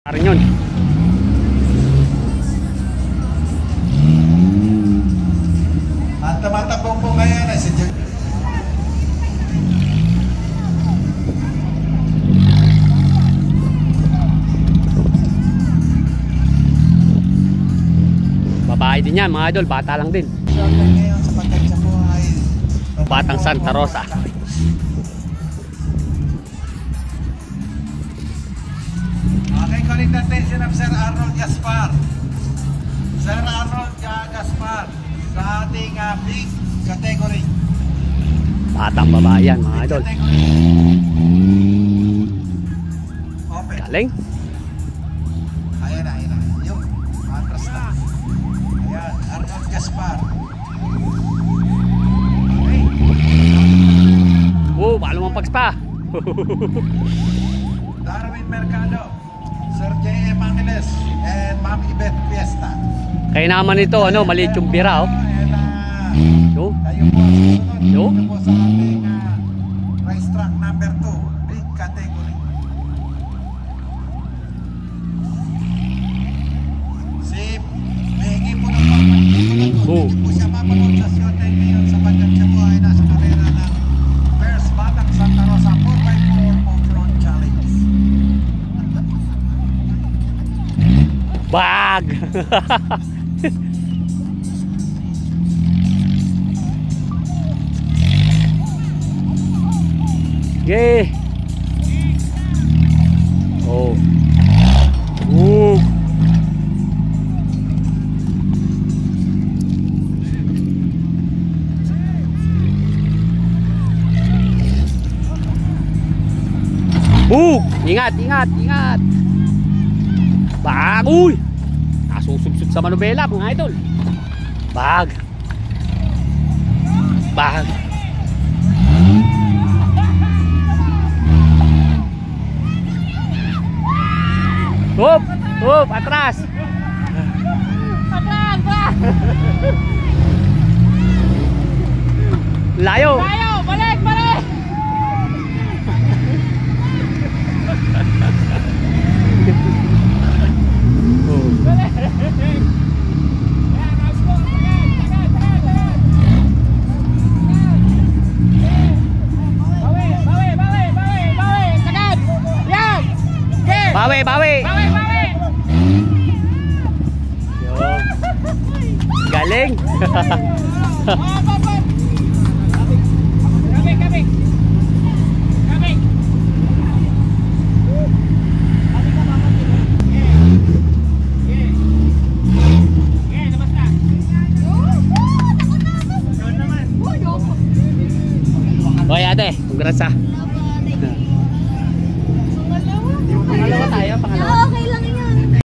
Parang yun. At tumatakbong po ngayon ay si Babae din yan mga idol, bata lang din. ngayon sapagkat siya po ay Batang Santa Rosa. Okay, calling the attention of Sir Arnold Gaspar. Sir Arnold Gaspar sa ating big category. Batang babae yan mga idol. Open. Galing. Ayan na. Yung matras na. Ayan, Arnold Gaspar. Okay. Oh, baka lumampags pa. Darwin Mercado, Sir J.M. Angeles, and Ma'am Yvette Fiesta. Kaya naman ito, ano, maliit yung bira, oh. And No? kayo po ang susunod. No? Dito po sa ating race track number 2, big category. Si Mehingi po ng pagpapalito. Oh. Hindi po siya mapanood sa Siote ngayon sapagkat siya po ay nasa karera ng First Batang Santa Rosa 4x4 Off-Road Challenge. Bag! Okay. Oh. Ooh. Bug! Ingat! Bag! Uy! Nasusubsub sa manubela mga idol. Bag! Hop! Atras! Layo! Balik! Bawi! Yun. Galing! Hoy ate, congrats ah.